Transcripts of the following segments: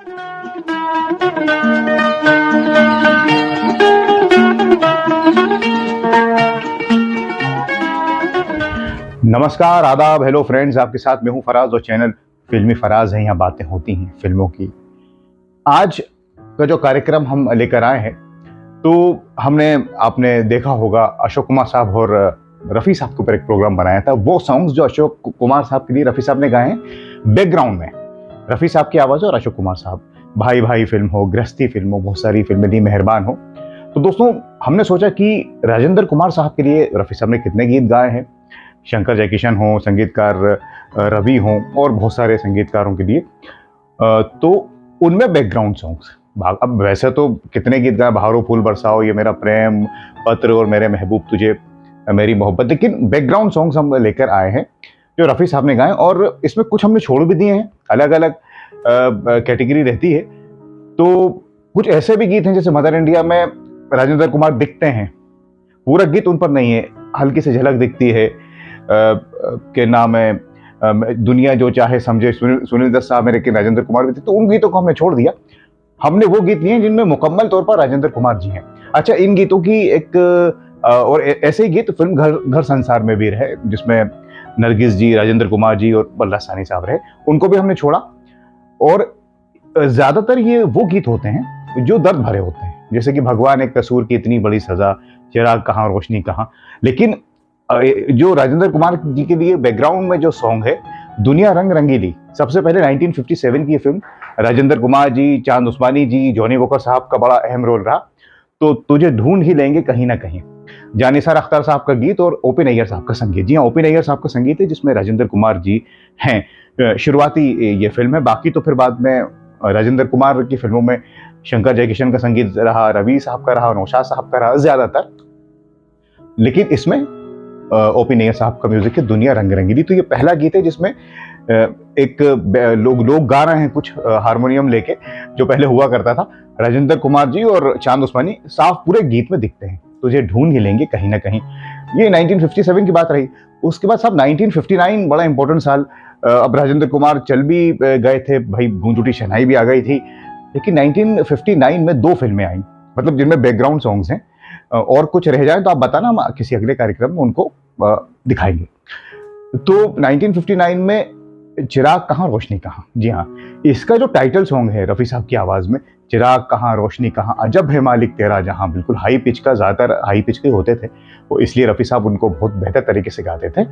नमस्कार, आदाब, hello friends. आपके साथ मैं हूं फराज और चैनल फिल्मी फराज है। यहाँ बातें होती हैं फिल्मों की। आज का जो कार्यक्रम हम लेकर आए हैं, तो आपने देखा होगा अशोक कुमार साहब और रफ़ी साहब के ऊपर एक प्रोग्राम बनाया था। वो सॉन्ग्स जो अशोक कुमार साहब के लिए रफ़ी साहब ने गाए हैं बैकग्राउंड में, रफ़ी साहब की आवाज़ और अशोक कुमार साहब। भाई भाई फिल्म हो, गृहस्थी फिल्म हो, बहुत सारी फिल्में दी, मेहरबान हो। तो दोस्तों, हमने सोचा कि राजेंद्र कुमार साहब के लिए रफ़ी साहब ने कितने गीत गाए हैं, शंकर जयकिशन हो, संगीतकार रवि हों और बहुत सारे संगीतकारों के लिए, तो उनमें बैकग्राउंड सॉन्ग्स। अब वैसे तो कितने गीत गाए, बहारो फूल बरसाओ, ये मेरा प्रेम पत्र और मेरे महबूब तुझे मेरी मोहब्बत, लेकिन बैकग्राउंड सॉन्ग्स हम लेकर आए हैं जो रफ़ी साहब ने गाए। और इसमें कुछ हमने छोड़ भी दिए हैं, अलग अलग कैटेगरी रहती है। तो कुछ ऐसे भी गीत हैं जैसे मदर इंडिया में राजेंद्र कुमार दिखते हैं, पूरा गीत उन पर नहीं है, हल्की सी झलक दिखती है। के नाम है दुनिया जो चाहे समझे, सुनील दत्त साहब में, लेकिन राजेंद्र कुमार भी थे, तो उन गीतों को हमने छोड़ दिया। हमने वो गीत लिए जिनमें मुकम्मल तौर पर राजेंद्र कुमार जी हैं। अच्छा, इन गीतों की एक और ऐसे ही गीत फिल्म घर घर संसार में भी रहे, जिसमें नरगिस जी, राजेंद्र कुमार जी और बल्ला सानी साहब रहे, उनको भी हमने छोड़ा। और ज्यादातर ये वो गीत होते हैं जो दर्द भरे होते हैं, जैसे कि भगवान एक कसूर की इतनी बड़ी सजा, चिराग कहाँ रोशनी कहाँ। लेकिन जो राजेंद्र कुमार जी के लिए बैकग्राउंड में जो सॉन्ग है दुनिया रंग रंगीली, सबसे पहले 1957 की फिल्म, राजेंद्र कुमार जी, चांद उस्मानी जी, जॉनी वॉकर साहब का बड़ा अहम रोल रहा। तो तुझे ढूंढ ही लेंगे कहीं ना कहीं, जानिसार अख्तर साहब का गीत और ओपी नैयर साहब का संगीत। जी हाँ, ओपी नैयर साहब का संगीत है जिसमें राजेंद्र कुमार जी हैं। शुरुआती ये फिल्म है, बाकी तो फिर बाद में राजेंद्र कुमार की फिल्मों में शंकर जयकिशन का संगीत रहा, रवि साहब का रहा, नौशाद साहब का रहा ज्यादातर। लेकिन इसमें ओपी नैयर साहब का म्यूजिक है दुनिया रंग रंगीली। तो ये पहला गीत है जिसमें एक लोग गा रहे हैं कुछ हारमोनियम लेके, जो पहले हुआ करता था। राजेंद्र कुमार जी और चांद उस्मानी साफ पूरे गीत में दिखते हैं, तुझे ढूंढ ही लेंगे कहीं ना कहीं। ये 1957 की बात रही। उसके बाद साहब 1959 बड़ा इंपॉर्टेंट साल। अब राजेंद्र कुमार चल भी गए थे भाई, गूंज उठी शहनाई भी आ गई थी, लेकिन 1959 में 2 फिल्में आई, मतलब जिनमें बैकग्राउंड सॉन्ग्स हैं। और कुछ रह जाए तो आप बताना, हम किसी अगले कार्यक्रम में उनको दिखाएंगे। तो 1959 में चिराग कहाँ रोशनी कहाँ, जी हाँ, इसका जो टाइटल सॉन्ग है रफ़ी साहब की आवाज़ में, चिराग कहाँ रोशनी कहाँ, अजब है मालिक तेरा जहाँ, बिल्कुल हाई पिच का, ज़्यादातर हाई पिच के होते थे वो, इसलिए रफ़ी साहब उनको बहुत बेहतर तरीके से गाते थे।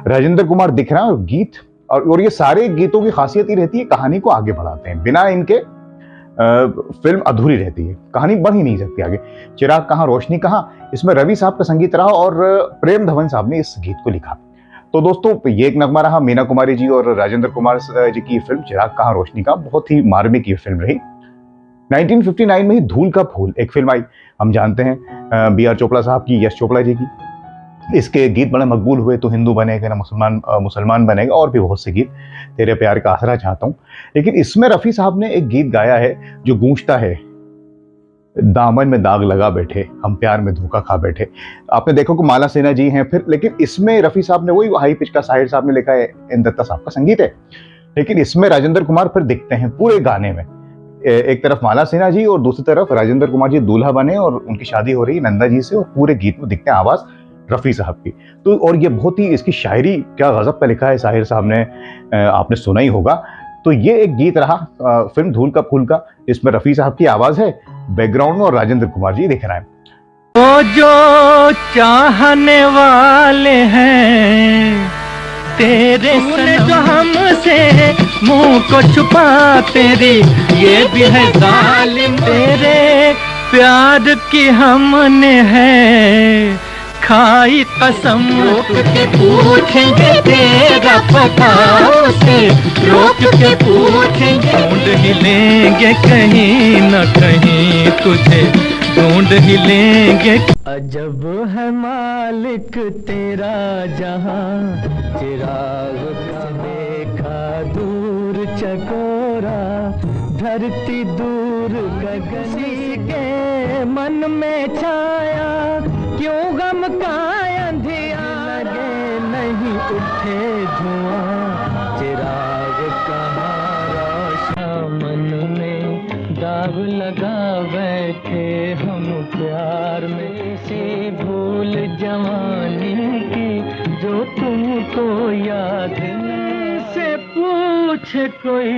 राजेंद्र कुमार दिख रहा है और गीत, और ये सारे गीतों की खासियत ही रहती है कहानी को आगे बढ़ाते हैं, बिना इनके फिल्म अधूरी रहती है, कहानी बढ़ ही नहीं सकती आगे। चिराग कहाँ रोशनी कहाँ, इसमें रवि साहब का संगीत रहा और प्रेम धवन साहब ने इस गीत को लिखा। तो दोस्तों, ये एक नगमा रहा मीना कुमारी जी और राजेंद्र कुमार जी की फिल्म चिराग कहाँ रोशनी का, बहुत ही मार्मिक ये फिल्म रही। 1959 में ही धूल का फूल एक फिल्म आई, हम जानते हैं बी आर चोपड़ा साहब की, यश चोपड़ा जी की। इसके गीत बड़े मकबूल हुए, तो हिंदू बनेगा ना मुसलमान बनेगा, और भी बहुत से गीत, तेरे प्यार का आसरा चाहता हूँ। लेकिन इसमें रफ़ी साहब ने एक गीत गाया है जो गूंजता है, दामन में दाग लगा बैठे, हम प्यार में धोखा खा बैठे। आपने देखो कि माला सिन्हा जी हैं फिर, लेकिन इसमें रफ़ी साहब ने वही हाई पिच का, साहिर साहब ने लिखा है, एन दत्ता साहब का संगीत है। लेकिन इसमें राजेंद्र कुमार फिर दिखते हैं पूरे गाने में। एक तरफ माला सिन्हा जी और दूसरी तरफ राजेंद्र कुमार जी दूल्हा बने और उनकी शादी हो रही है नंदा जी से, और पूरे गीत में दिखते हैं आवाज़ रफ़ी साहब की। तो और ये बहुत ही, इसकी शायरी क्या गज़ब पे लिखा है साहिर साहब ने, आपने सुना ही होगा। तो ये एक गीत रहा फिल्म धूल का फूल का, इसमें रफ़ी साहब की आवाज़ है बैकग्राउंड में और राजेंद्र कुमार जी दिख रहे हैं। तो जो चाहने वाले हैं तेरे जो हमसे मुंह को छुपा, तेरी ये भी है जालिम, तेरे प्यार की हमने है खाई कसम, रोक के पूछेंगे तेरा पता, उसे रोक के पूछेंगे, ढूंढ ही लेंगे कहीं न कहीं तुझे, ढूंढ ही लेंगे। अजब है मालिक तेरा जहां, चिराग का देखा दूर चकोरा, धरती दूर गगनी के मन में छाया, क्यों गम का अंधियारा लगे नहीं उठे धुआं, चिराग कहाँ रोशन मन में। दाग लगा बैठे हम प्यार में, से भूल जवानी की जो तुमको याद नहीं, से पूछ कोई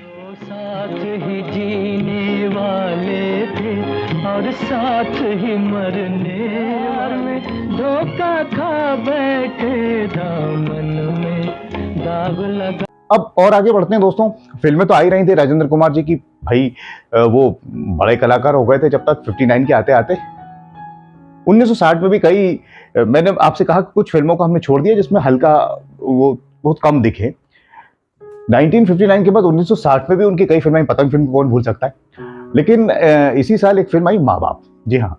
जो साथ ही जीने वाले थे और साथ ही मरने वाले, धोखा खा बैठे दामन में दाग लगा। अब और आगे बढ़ते हैं दोस्तों। फिल्में तो आ ही रही थी राजेंद्र कुमार जी की, भाई वो बड़े कलाकार हो गए थे जब तक 59 के आते आते। 1960 में भी कई, मैंने आपसे कहा कि कुछ फिल्मों को हमने छोड़ दिया जिसमें हल्का वो बहुत कम दिखे। 1959 के बाद 1960 में भी उनकी कई फिल्में, पतंग फिल्म को कौन भूल सकता है। लेकिन इसी साल एक फिल्म आई माँ बाप। जी हाँ,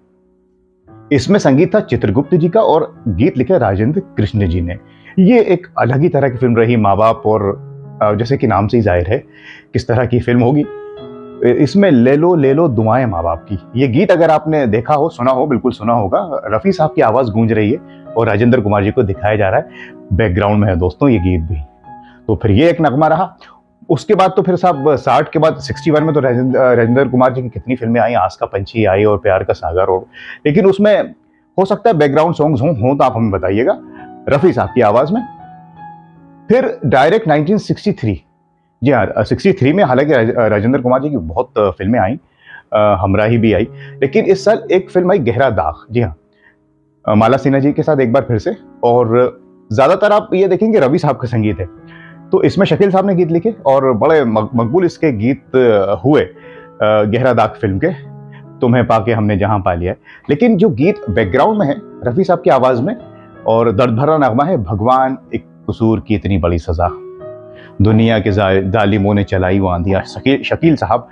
इसमें संगीत था चित्रगुप्त जी का और गीत लिखे राजेंद्र कृष्ण जी ने। ये एक अलग ही तरह की फिल्म रही माँ बाप, और जैसे कि नाम से ही जाहिर है किस तरह की फिल्म होगी। इसमें ले लो दुआएं माँ बाप की, ये गीत अगर आपने देखा हो, सुना हो, बिल्कुल सुना होगा। रफी साहब की आवाज गूंज रही है और राजेंद्र कुमार जी को दिखाया जा रहा है, बैकग्राउंड में है दोस्तों ये गीत भी। तो फिर ये एक नगमा रहा। उसके बाद तो फिर साहब 60 के बाद 61 में तो राजेंद्र कुमार जी की कितनी फिल्में आई, आस का पंछी आई और प्यार का सागर, और लेकिन उसमें हो सकता है बैकग्राउंड सॉन्ग्स हो तो आप हमें बताइएगा, रफी साहब की आवाज में। फिर डायरेक्ट 1963, जी हाँ 63 में हालांकि राजेंद्र कुमार जी की बहुत फिल्में आई, हमराही भी आई, लेकिन इस साल एक फिल्म आई गहरा दाग। जी हाँ, माला सिन्हा जी के साथ एक बार फिर से, और ज्यादातर आप ये देखेंगे रवि साहब का संगीत है। तो इसमें शकील साहब ने गीत लिखे और बड़े मकबूल इसके गीत हुए गहरा दाग फिल्म के, तुम्हें पाके हमने जहां पा लिया है। लेकिन जो गीत बैकग्राउंड में है रफी साहब की आवाज में, और दर्द भरा नगमा है भगवान एक कसूर की इतनी बड़ी सजा, दुनिया के जालिमों ने चलाई वो आंधिया। शकील साहब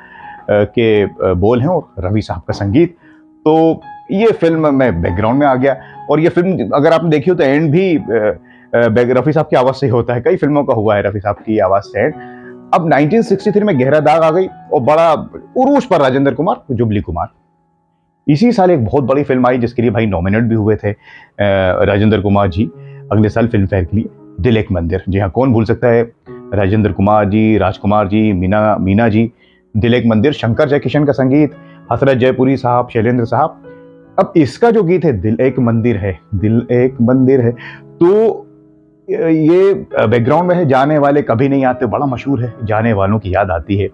के बोल हैं और रवि साहब का संगीत। तो ये फिल्म में बैकग्राउंड में आ गया, और ये फिल्म अगर आपने देखी हो तो एंड भी रफी साहब की आवाज से होता है। कई फिल्मों का हुआ है रफी साहब की आवाज से एंड। अब 1963 में गहरा दाग आ गई और बड़ा उरूज पर राजेंद्र कुमार, जुबली कुमार। इसी साल एक बहुत बड़ी फिल्म आई जिसके लिए भाई नॉमिनेट भी हुए थे राजेंद्र कुमार जी अगले साल फिल्म फेयर के लिए, दिल एक मंदिर। जी हाँ, कौन भूल सकता है राजेंद्र कुमार जी, राजकुमार जी, मीना जी, दिल एक मंदिर, शंकर जयकिशन का संगीत, हसरत जयपुरी साहब, शैलेंद्र साहब। अब इसका जो गीत है दिल एक मंदिर है, दिल एक मंदिर है, तो ये बैकग्राउंड में है जाने वाले कभी नहीं आते, बड़ा मशहूर है, जाने वालों की याद आती है।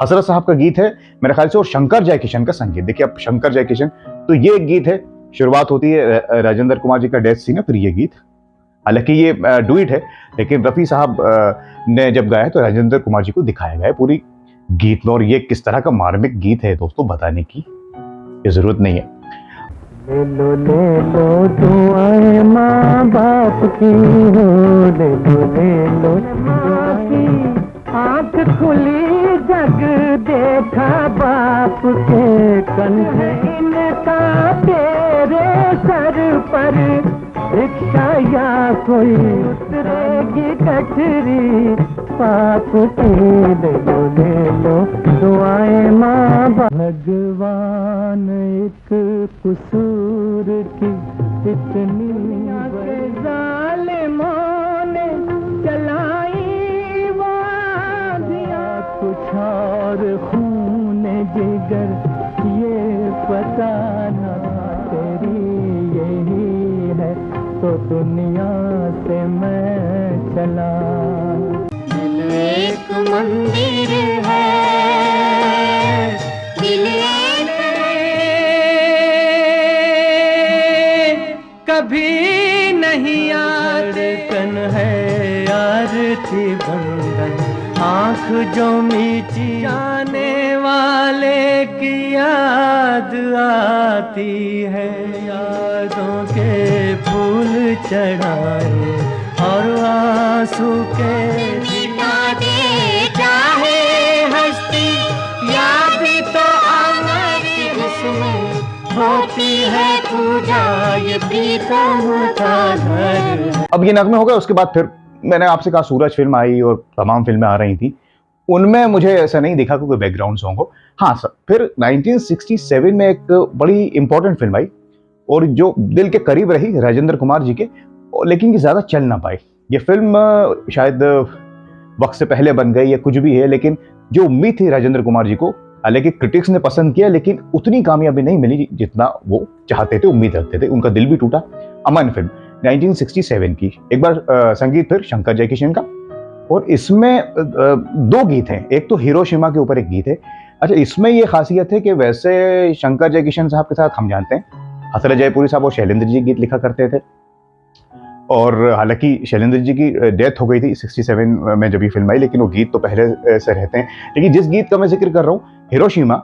हसरत साहब का गीत है मेरे ख्याल से, और शंकर जयकिशन का संगीत। देखिए अब शंकर जयकिशन, तो ये गीत है, शुरुआत होती है राजेंद्र कुमार जी का डेथ सीन है, फिर ये गीत, हालांकि ये डुइट है, लेकिन रफी साहब ने जब गाया तो राजेंद्र कुमार जी को दिखाया गया है पूरी गीत में। और ये किस तरह का मार्मिक गीत है दोस्तों, बताने की ये जरूरत नहीं है। ले लो दुआएं माँ बाप की हो, ले लो माँ की आँख खुली जग देखा बाप के कंधे, इनका तेरे सर पर रिक्शा या कोई उतरेगी कचरी पाप की। ले लो दुआएं माँ बाप, भगवान एक कसूर की इतनी जालिमों ने चलाई वादियाँ, कुछ और खून जिगर ये पता ना तेरी यही है, तो दुनिया से मैं चला। दिल एक मंदिर है, दिल कभी नहीं याद कन है आरती बंधन, आँख जो मीची जाने वाले की याद आती है, यादों के फूल चढ़ाए और आंसू के दिला दे, चाहे हस्ती याद तो अमर इसमें होती है पूजा, ये प्रीतम का घर। अब ये नगमे हो गए, उसके बाद फिर मैंने आपसे कहा सूरज फिल्म आई और तमाम फिल्में आ रही थी, उनमें मुझे ऐसा नहीं दिखा कि कोई बैकग्राउंड सॉन्ग हो। हाँ सर, फिर 1967 में एक बड़ी इंपॉर्टेंट फिल्म आई और जो दिल के करीब रही राजेंद्र कुमार जी के, लेकिन ये ज्यादा चल ना पाई। ये फिल्म शायद वक्त से पहले बन गई या कुछ भी है, लेकिन जो उम्मीद थी राजेंद्र कुमार जी को, हालांकि क्रिटिक्स ने पसंद किया लेकिन उतनी कामयाबी नहीं मिली जितना वो चाहते थे, उम्मीद रखते थे। उनका दिल भी टूटा। अमन फिल्म 1967 की। एक बार संगीत फिर शंकर जयकिशन का, और इसमें दो गीत हैं। एक तो हिरोशिमा के ऊपर एक गीत है। अच्छा, इसमें ये खासियत है कि वैसे शंकर जयकिशन साहब के साथ हम जानते हैं हसरत जयपुरी साहब और शैलेंद्र जी गीत लिखा करते थे, और हालांकि शैलेंद्र जी की डेथ हो गई थी 67 में जब ये फिल्म आई, लेकिन वो गीत तो पहले से रहते हैं। लेकिन जिस गीत का मैं जिक्र कर रहा हूँ हिरोशिमा,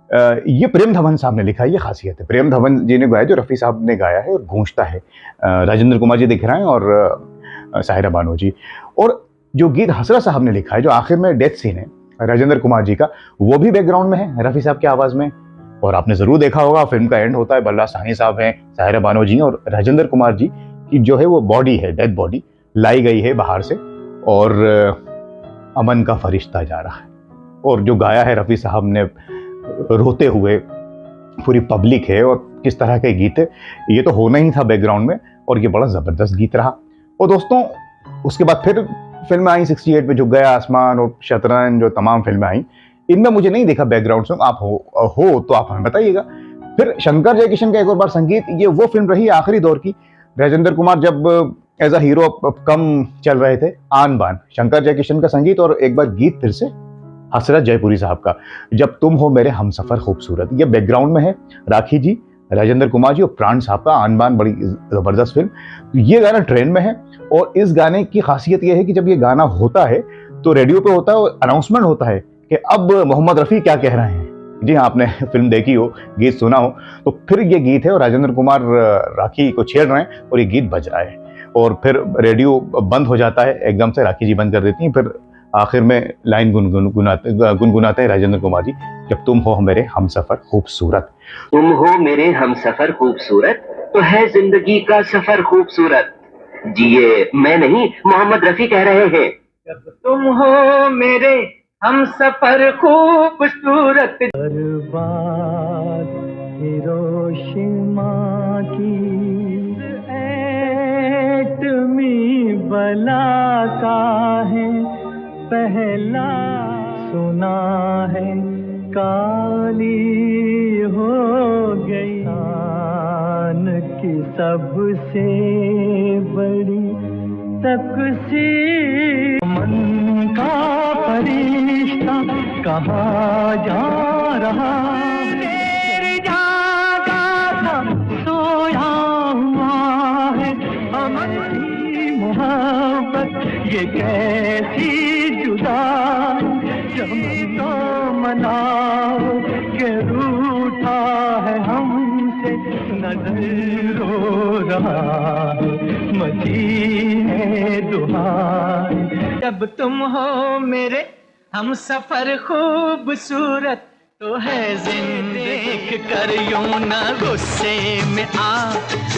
ये प्रेम धवन साहब ने लिखा है। ये खासियत है, प्रेम धवन जी ने गाया, जो रफ़ी साहब ने गाया है, और गूंजता है। राजेंद्र कुमार जी दिख रहे हैं और साहिरा बानो जी। और जो गीत हसरत साहब ने लिखा है, जो आखिर में डेथ सीन है राजेंद्र कुमार जी का, वो भी बैकग्राउंड में है रफ़ी साहब की आवाज़ में। और आपने ज़रूर देखा होगा, फिल्म का एंड होता है, बल्ला साहनी साहब हैं, साहिरा बानो जी और राजेंद्र कुमार जी की जो है वो बॉडी है, डेड बॉडी लाई गई है बाहर से, और अमन का फरिश्ता जा रहा है। और जो गाया है रफ़ी साहब ने रोते हुए, पूरी पब्लिक है, और किस तरह के गीत है, ये तो होना ही था बैकग्राउंड में, और ये बड़ा ज़बरदस्त गीत रहा। और दोस्तों, उसके बाद फिर फिल्में आई 68 में, झुक गया आसमान और शतरंज, जो तमाम फिल्में आई, इनमें मुझे नहीं देखा बैकग्राउंड सॉन्ग। आप हो तो आप हमें बताइएगा। फिर शंकर जयकिशन का एक और बार संगीत, ये वो फिल्म रही आखिरी दौर की, राजेंद्र कुमार जब एज अ हीरो कम चल रहे थे, आन बान, शंकर जयकिशन का संगीत, और एक बार गीत फिर से हसरत जयपुरी साहब का, जब तुम हो मेरे हमसफर खूबसूरत। ये बैकग्राउंड में है, राखी जी, राजेंद्र कुमार जी और प्राण साहब का आन बान, बड़ी जबरदस्त फिल्म। ये गाना ट्रेन में है, और इस गाने की खासियत यह है कि जब ये गाना होता है तो रेडियो पे होता है और अनाउंसमेंट होता है कि अब मोहम्मद रफ़ी क्या कह रहे हैं। जी हाँ, आपने फिल्म देखी हो, गीत सुना हो, तो फिर ये गीत है, और राजेंद्र कुमार राखी को छेड़ रहे हैं और ये गीत बज रहा है, और फिर रेडियो बंद हो जाता है एकदम से, राखी जी बंद कर देती हैं। फिर आखिर में लाइन गुनगुनाते हैं राजेंद्र कुमार जी, जब तुम हो मेरे हमसफर खूबसूरत। तुम हो मेरे हमसफर खूबसूरत, तो है जिंदगी का सफर खूबसूरत। जी ये मैं नहीं, मोहम्मद रफी कह रहे हैं। जब तुम हो मेरे हमसफर खूबसूरत। बर्बाद हिरोशिमा की एटमी बला का है पहला सुना है, काली हो गई शान की सबसे बड़ी तकसीर। मन का फरिश्ता कहाँ जा रहा, तेरी जागा था सोया हुआ है। अमन की मोहब्बत ये कैसी जुदा, जमना मनाओ के रूठा है हमसे, नजर रो रहा है, मची है दुहाई। जब तुम हो मेरे हम सफर खूबसूरत, तो है जिंदगी कर यूं ना गुस्से में आ,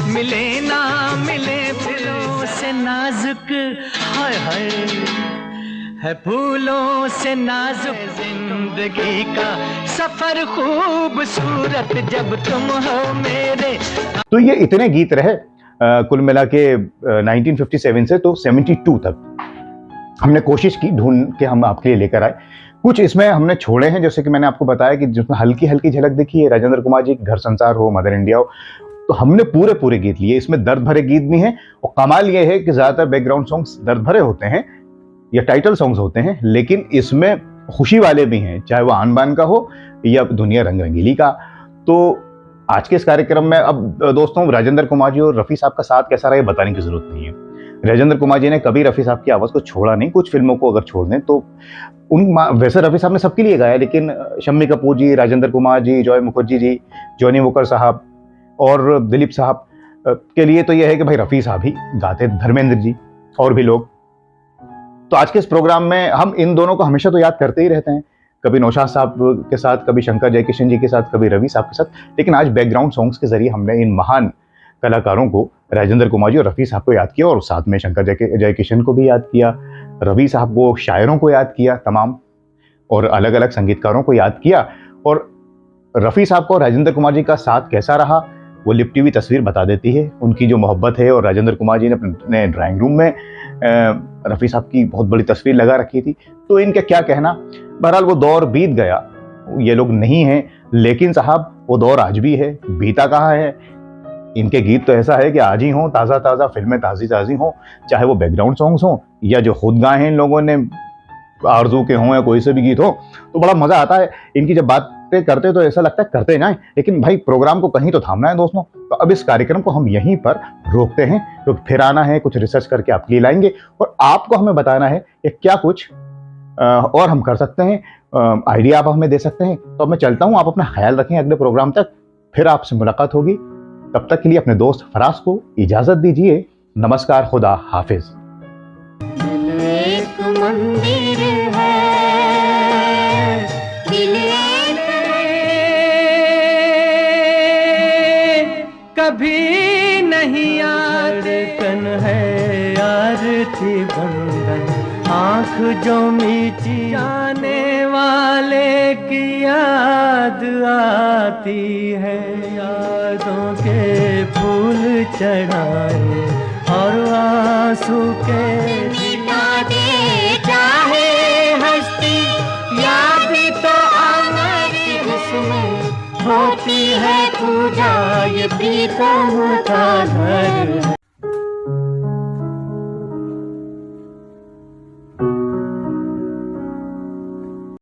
मिले ना मिले फूलों से नाजुक, हाय हाय है फूलों से नाजुक जिंदगी का सफर खूबसूरत, जब तुम हो मेरे। तो ये इतने गीत रहे कुल मिला के 1957 से तो 72 तक हमने कोशिश की ढूंढ के हम आपके लिए लेकर आए। कुछ इसमें हमने छोड़े हैं, जैसे कि मैंने आपको बताया कि जिसमें हल्की हल्की झलक दिखी है राजेंद्र कुमार जी, घर संसार हो, मदर इंडिया हो, तो हमने पूरे गीत लिए। इसमें दर्द भरे गीत भी हैं, और कमाल ये है कि ज़्यादातर बैकग्राउंड सॉन्ग्स दर्द भरे होते हैं या टाइटल सॉन्ग्स होते हैं, लेकिन इसमें खुशी वाले भी हैं, चाहे वो आन बान का हो या दुनिया रंग रंगीली का। तो आज के इस कार्यक्रम में अब दोस्तों, राजेंद्र कुमार जी और रफ़ी साहब का साथ कैसा रहा ये बताने की जरूरत नहीं है। राजेंद्र कुमार जी ने कभी रफ़ी साहब की आवाज़ को छोड़ा नहीं। कुछ फिल्मों को अगर छोड़ दें तो वैसे रफ़ी साहब ने सबके लिए गाया, लेकिन शम्मी कपूर जी, Rajendra Kumar ji, Joy Mukherjee ji, Johnny walker साहब और दिलीप साहब के लिए तो यह है कि भाई रफ़ी साहब ही गाते, धर्मेंद्र जी और भी लोग। तो आज के इस प्रोग्राम में हम इन दोनों को हमेशा तो याद करते ही रहते हैं, कभी नौशाद साहब के साथ, कभी शंकर जयकिशन जी के साथ, कभी रवि साहब के साथ, लेकिन आज बैकग्राउंड सॉन्ग्स के जरिए हमने इन महान कलाकारों को, राजेंद्र कुमार जी और रफ़ी साहब को याद किया, और साथ में शंकर जयकिशन को भी याद किया, रवि साहब को, शायरों को याद किया तमाम, और अलग अलग संगीतकारों को याद किया। और रफ़ी साहब को राजेंद्र कुमार जी का साथ कैसा रहा वो लिपटी हुई तस्वीर बता देती है, उनकी जो मोहब्बत है। और राजेंद्र कुमार जी ने अपने ड्राइंग रूम में रफ़ी साहब की बहुत बड़ी तस्वीर लगा रखी थी। तो इनका क्या कहना, बहरहाल वो दौर बीत गया, ये लोग नहीं हैं, लेकिन साहब वो दौर आज भी है, बीता कहाँ है। इनके गीत तो ऐसा है कि आज ही हों, ताज़ा ताज़ा फिल्में ताज़ी ताज़ी हों, चाहे वो बैकग्राउंड सॉन्ग्स हों या जो खुद गाए हैं इन लोगों ने, आरज़ू के हों या कोई से भी गीत हो, तो बड़ा मज़ा आता है। इनकी जब बातें करते तो ऐसा लगता है करते जाएं, लेकिन भाई प्रोग्राम को कहीं तो थामना है दोस्तों। तो अब इस कार्यक्रम को हम यहीं पर रोकते हैं, तो फिर आना है, कुछ रिसर्च करके आपके लिए लाएंगे और आपको हमें बताना है कि क्या कुछ और हम कर सकते हैं, आइडिया आप हमें दे सकते हैं। तो अब मैं चलता हूँ, आप अपना ख्याल रखें, अगले प्रोग्राम तक फिर आपसे मुलाकात होगी। तब तक के लिए अपने दोस्त फराज को इजाज़त दीजिए। नमस्कार, खुदा हाफिज़। दिल एक मंदिर है, दिल एक कभी नहीं आते कन है आरती बंधन, आँख जो मीची जाने वाले की याद आती है। यादों के फूल चढ़ाए और आंसू के मिटा दे चाहे हस्ती, याद तो अमर इसमें होती है पूजा, ये प्रीतम का घर है।